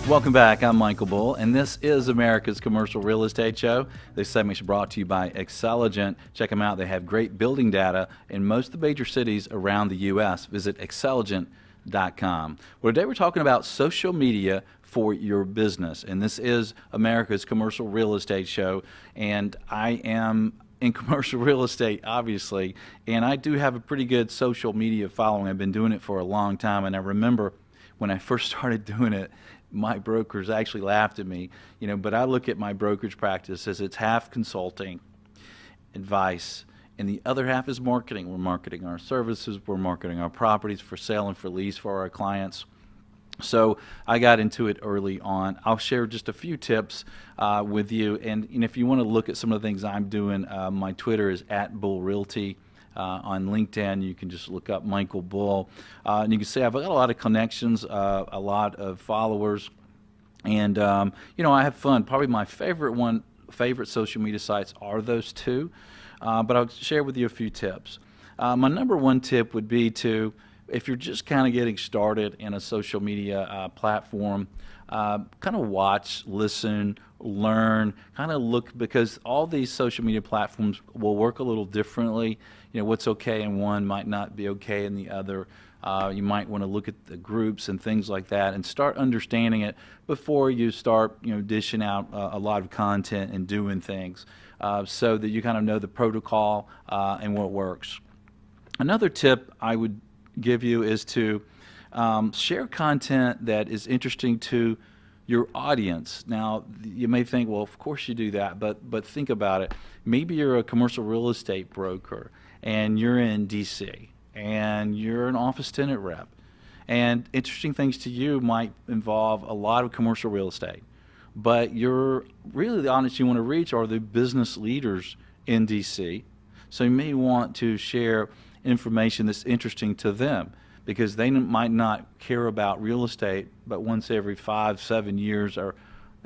Welcome back. I'm Michael Bull, and this is America's Commercial Real Estate Show. This segment is brought to you by Xceligent. Check them out. They have great building data in most of the major cities around the U.S. Visit Xceligent.com. Well, today we're talking about social media for your business, and this is America's Commercial Real Estate Show, and I am in commercial real estate, obviously, and I do have a pretty good social media following. I've been doing it for a long time, and I remember when I first started doing it, my brokers actually laughed at me, but I look at my brokerage practice as it's half consulting, advice, and the other half is marketing. We're marketing our services, we're marketing our properties for sale and for lease for our clients. So I got into it early on. I'll share just a few tips with you, and if you want to look at some of the things I'm doing, my Twitter is @BullRealty. On LinkedIn, you can just look up Michael Bull, and you can see I've got a lot of connections, a lot of followers, and I have fun. Probably my favorite social media sites are those two, but I'll share with you a few tips. My number one tip would be if you're just kind of getting started in a social media platform, kind of watch, listen, learn, kind of look, because all these social media platforms will work a little differently. What's okay in one might not be okay in the other. You might want to look at the groups and things like that and start understanding it before you start dishing out a lot of content and doing things, so that you kind of know the protocol and what works. Another tip I would give you is to share content that is interesting to your audience. Now, you may think, well, of course you do that, but think about it. Maybe you're a commercial real estate broker and you're in DC and you're an office tenant rep, and interesting things to you might involve a lot of commercial real estate, but you're really the audience you want to reach are the business leaders in DC. So you may want to share information that's interesting to them, because they might not care about real estate, but once every 5-7 years, or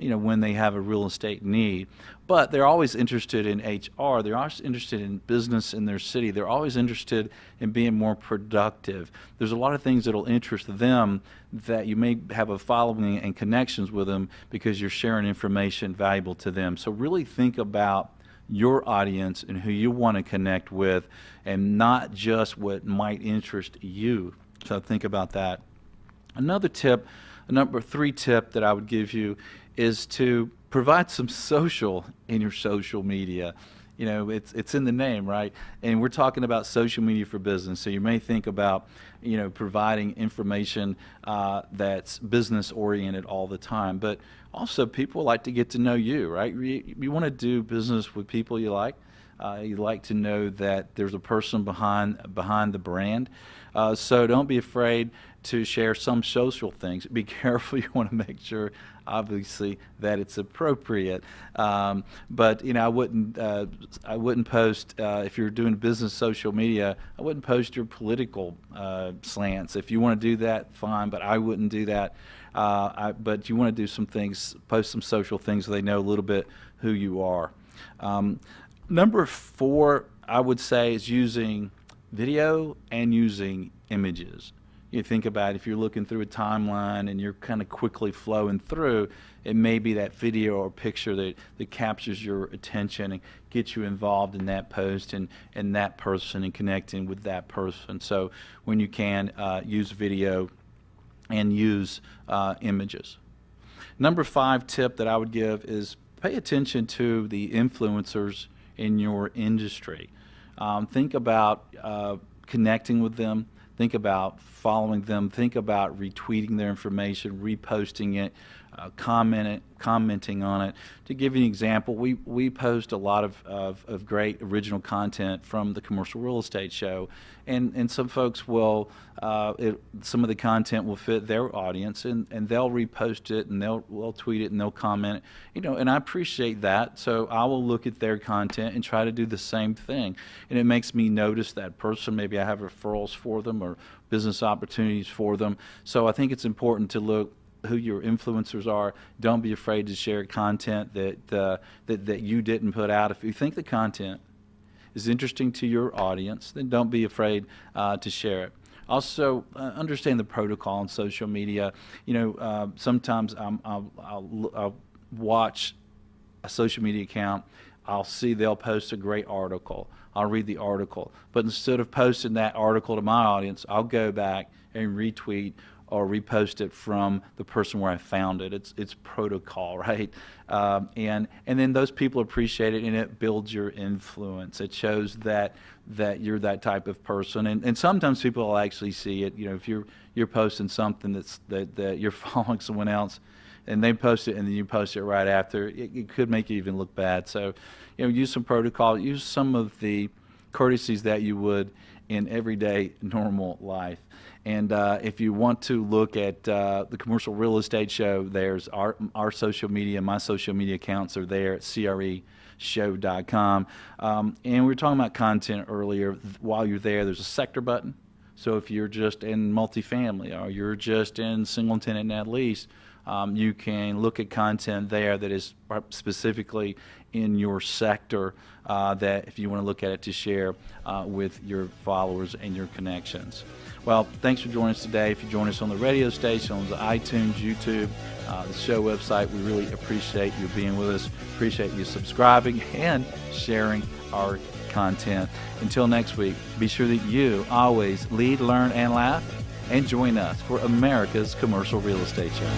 when they have a real estate need. But they're always interested in HR. They're always interested in business in their city. They're always interested in being more productive. There's a lot of things that'll interest them that you may have a following and connections with them because you're sharing information valuable to them. So really think about your audience and who you want to connect with, and not just what might interest you. So think about that. Another tip, a number 3 tip that I would give you, is to provide some social in your social media. It's in the name, right? And we're talking about social media for business. So you may think about, providing information that's business oriented all the time. But also, people like to get to know you, right? You want to do business with people you like. You like to know that there's a person behind the brand. So don't be afraid to share some social things. Be careful. You want to make sure, obviously, that it's appropriate. But I wouldn't post, if you're doing business social media, I wouldn't post your political slants. If you want to do that, fine, but I wouldn't do that. But you want to do some things, post some social things so they know a little bit who you are. Number 4, I would say, is using video and using images. You think about if you're looking through a timeline and you're kind of quickly flowing through, it may be that video or picture that captures your attention and gets you involved in that post and that person and connecting with that person. So when you can, use video and use images. Number 5 tip that I would give is pay attention to the influencers in your industry. Think about connecting with them. Think about following them. Think about retweeting their information, reposting it, commenting on it. To give you an example, we post a lot of great original content from the Commercial Real Estate Show, and some folks will, some of the content will fit their audience, and they'll repost it, and they'll tweet it, and they'll comment, and I appreciate that. So I will look at their content and try to do the same thing, and it makes me notice that person. Maybe I have referrals for them or business opportunities for them. So I think it's important to look who your influencers are. Don't be afraid to share content that you didn't put out. If you think the content is interesting to your audience, then don't be afraid to share it. Also, understand the protocol on social media. Sometimes I'll watch a social media account. I'll see they'll post a great article. I'll read the article. But instead of posting that article to my audience, I'll go back and retweet or repost it from the person where I found it. It's protocol, right? And then those people appreciate it, and it builds your influence. It shows that you're that type of person. And sometimes people will actually see it. If you're posting something that you're following someone else, and they post it, and then you post it right after, it could make you even look bad. So, use some protocol, use some of the courtesies that you would in everyday normal life. And if you want to look at the Commercial Real Estate Show, there's our social media, my social media accounts are there at creshow.com. And we were talking about content earlier. While you're there, there's a sector button. So if you're just in multifamily or you're just in single tenant net lease, you can look at content there that is specifically in your sector that if you want to look at it to share with your followers and your connections. Well, thanks for joining us today. If you join us on the radio station, on the iTunes, YouTube, the show website, we really appreciate you being with us. Appreciate you subscribing and sharing our content. Until next week, be sure that you always lead, learn, and laugh, and join us for America's Commercial Real Estate Show.